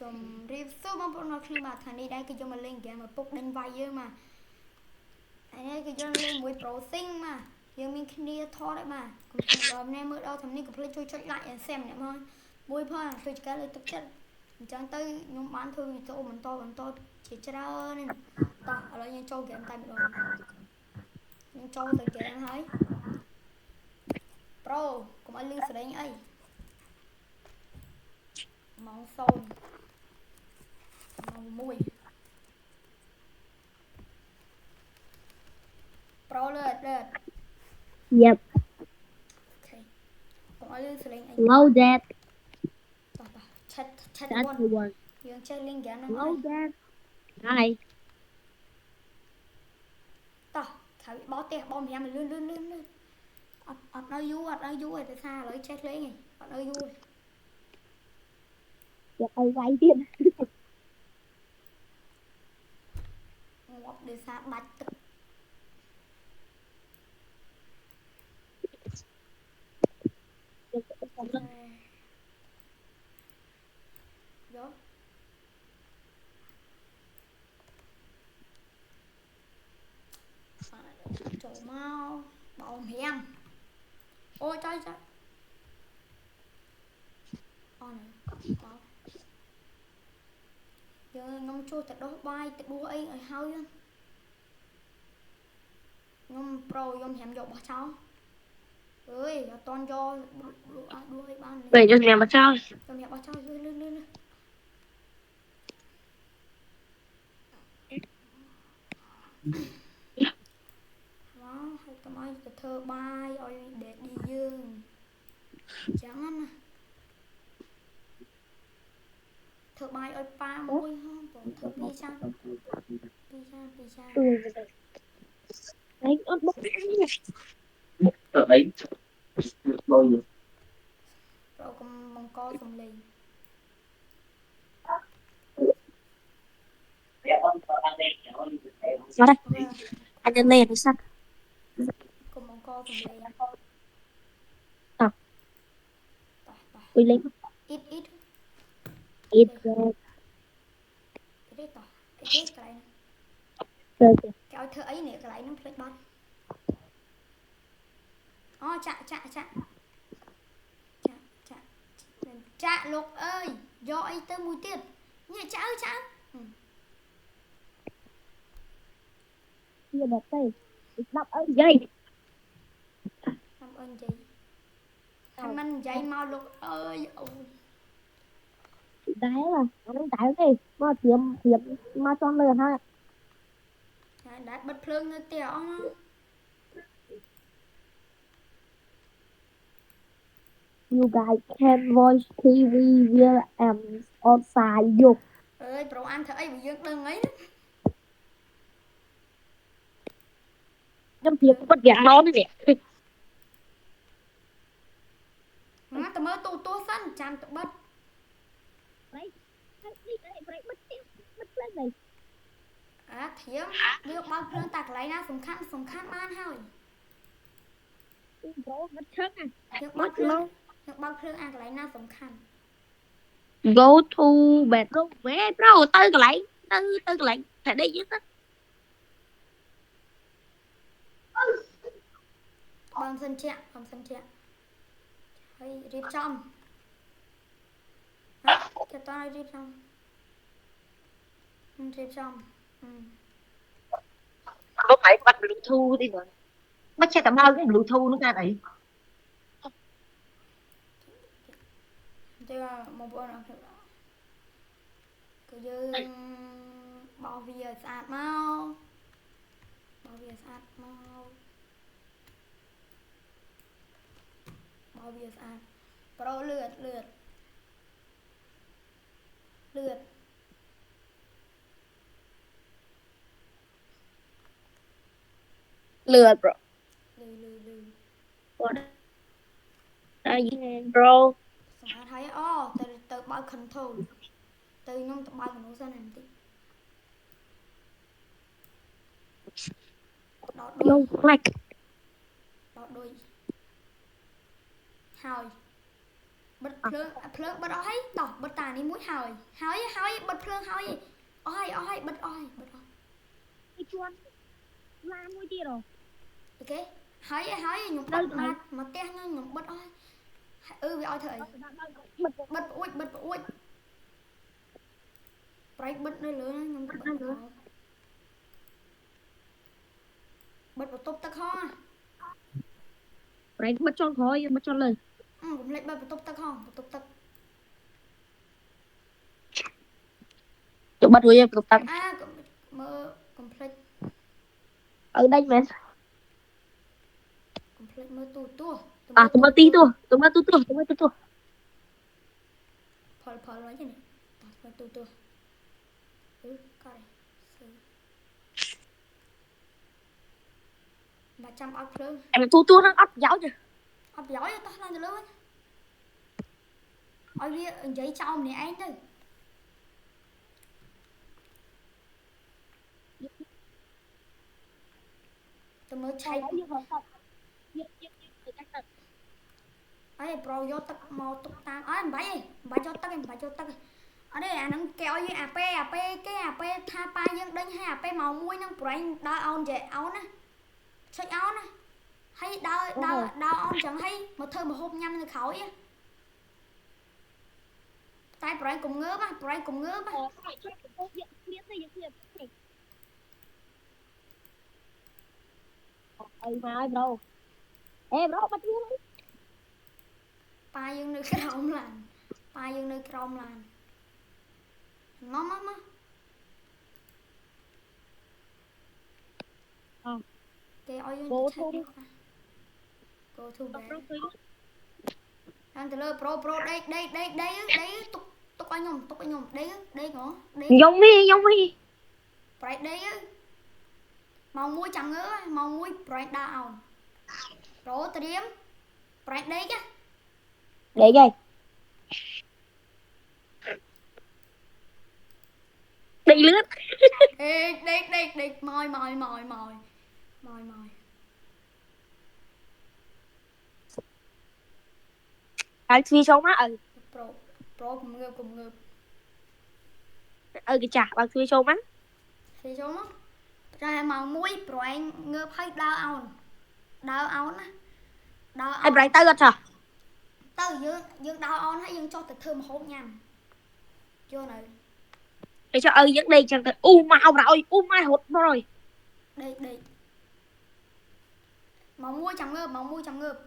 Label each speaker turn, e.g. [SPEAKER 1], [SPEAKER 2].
[SPEAKER 1] chùm review bóng bóng nó khi mà thằng đi đây cái cho mà lên game mà bốc đánh vay chứ mà anh ấy cái cho lên mũi pro sinh mà giờ mình khi đi thọ đấy mà cũng phải rồi nay mới đâu thằng này cũng phải chơi lại xem này thôi mũi thôi tôi chỉ cái lời tập chất chẳng tới nhóm bán thôi chỗ mình to chỉ ra nên to ở đây nhân châu game tay mình rồi nhân châu từ game thấy pro cũng ai lưu sẽ đánh ấy mong sâu mong mùi pro lên
[SPEAKER 2] Yep.
[SPEAKER 1] ok cũng ai lưu sẽ đánh ấy
[SPEAKER 2] Loaded.
[SPEAKER 1] to chat
[SPEAKER 2] That's
[SPEAKER 1] one
[SPEAKER 2] the one.
[SPEAKER 1] dương chơi linh game nó
[SPEAKER 2] Loaded. Hi.
[SPEAKER 1] to khả bị bó tiền bom hẹn mình lươn nó vui rồi từ xa lấy chết lấy này nó vui
[SPEAKER 2] Dạ tay quay tiếp.
[SPEAKER 1] ngọt từ xa bạch tức vô chỗ mau bom hẹn ôi trời con này có giờ ngâm chua thật đó bay thật đua ấy ở hơi ngâm pro ngâm hẻm dọc bỏ cháu ơi toàn do đua ấy ban này
[SPEAKER 2] Vậy cho mẹ mà sao?
[SPEAKER 1] ngâm hẻm bỏ cháu lươn đó hay tao nói thơ bay ôi để đi dương chẳng ăn thợ bay ơi ba môi không bỏ thợ pizza
[SPEAKER 2] Đấy, ớt bốc.
[SPEAKER 3] Ở đấy bao nhiêu
[SPEAKER 1] rồi còn mong co dùng lì
[SPEAKER 2] Nó đây.
[SPEAKER 1] ok
[SPEAKER 2] Anh lên lên thì sao?
[SPEAKER 1] còn mong co dùng lì
[SPEAKER 2] Ờ.
[SPEAKER 1] tỏ
[SPEAKER 2] Ui lên.
[SPEAKER 1] ít
[SPEAKER 2] Ít
[SPEAKER 1] đây
[SPEAKER 2] rồi.
[SPEAKER 1] đây tỏ cái này
[SPEAKER 2] Rồi.
[SPEAKER 1] cái thợ ấy nè cái này nó phải bắt chạ lục ơi do ấy tới mùi tiết nhẹ chạ
[SPEAKER 2] Chưa đẹp đây. Đọc ơi dây.
[SPEAKER 1] cảm ơn chị thằng mình dậy mau lục ơi
[SPEAKER 2] Đáy là nó đáy đây. Mà tiệm mà cho lừa ha.
[SPEAKER 1] đã bật phượng nữa tiểu nó
[SPEAKER 2] You guys can watch TV while I'm outside. Dục.
[SPEAKER 1] ơi pro ăn thợ ấy bị dương đừng ấy
[SPEAKER 2] Trong tiệm bất dạng nó đấy nè.
[SPEAKER 1] má tao mới tu sân chăn tụi bật
[SPEAKER 2] Đấy. Đấy bất lên này.
[SPEAKER 1] thiếm biết bao phượng tạc lấy na súng khăn man hơi
[SPEAKER 2] Bro, bất chất à.
[SPEAKER 1] biết bao phượng ăn lấy na súng khăn
[SPEAKER 2] Go to bedroom. Về bro, tư cái lại. Tư cái lại. Phải đi chứ.
[SPEAKER 1] bom sân chẹn hay rip trong hả cái to rip trong
[SPEAKER 3] có phải bắt Bluetooth đi rồi bắt xe tầm bao cái Bluetooth nó ra đấy
[SPEAKER 1] chứ một bữa nào cứ như bao bìa sạch mau bao bìa sạch pro lượt
[SPEAKER 2] Lừa bro.
[SPEAKER 1] lừa
[SPEAKER 2] What are you bro?
[SPEAKER 1] xong hạt thấy từ bao control từ nhóm từ bao nó ra làm tí đọt
[SPEAKER 2] No
[SPEAKER 1] đuôi
[SPEAKER 2] like.
[SPEAKER 1] hỏi bật phượng bật oi tỏ bật tà đi mũi hỏi bật phượng hỏi oi bật oi
[SPEAKER 2] Cái chuan la mũi tia rồi.
[SPEAKER 1] ok hỏi nhục bật mà te nhục bật oi vì oi thời bật ui break bật nơi lớn nhục bật tục tắc ho
[SPEAKER 2] Đấy mất cho khói mất cho lời.
[SPEAKER 1] cũng lấy bật tục tắc ho tục tắc
[SPEAKER 2] Tụi bắt đuôi em tụi tắt.
[SPEAKER 1] mơ complete
[SPEAKER 2] Ở đây mẹ.
[SPEAKER 1] complete mơ tu
[SPEAKER 2] À tụi bắt tí tua. Tụi bắt tu.
[SPEAKER 1] Paul nói gì này mơ tu coi mà trăm ốc luôn
[SPEAKER 2] Em tu nó ấp giáo chứ.
[SPEAKER 1] ốc giỏi tao làm được luôn ôi bia giấy trong này anh thôi tôi mới chạy ấy pro vô tắc màu tắc tam ấy bảy cho tắc ở đây à nó kéo như ap cái ap tha pa nhưng đánh hay ap màu muối nó brain đau on vậy áo nè sách áo nè hay đau on chẳng hay một thơ một hôm nhâm thì khỏi á tay brain cùng ngứa mà
[SPEAKER 2] Ê mà ơi bro. Ê bro bắt đuôi đi.
[SPEAKER 1] pa dương nơi krong làn nó cái oi
[SPEAKER 2] Go
[SPEAKER 1] thu bé anh từ lơ pro đây tục anh nhung đây ngó đây
[SPEAKER 2] Giống mi.
[SPEAKER 1] phải đây màu muối chẳng ngứa màu muối bright down pro điểm bright đây chứ
[SPEAKER 2] Để đây. Đi lướt.
[SPEAKER 1] đây mồi
[SPEAKER 2] Anh phi sâu má
[SPEAKER 1] pro cùng ngược
[SPEAKER 2] cái chả bằng phi sâu má.
[SPEAKER 1] thì số nó ra màu muối bright ngược hay down nè
[SPEAKER 2] Anh bright tay gật à?
[SPEAKER 1] tao dương down hay dương cho từ thơm hốt nhầm chưa này
[SPEAKER 2] Để cho dẫn đây chẳng thể màu rồi mai hột rồi.
[SPEAKER 1] đây màu muối chẳng ngợp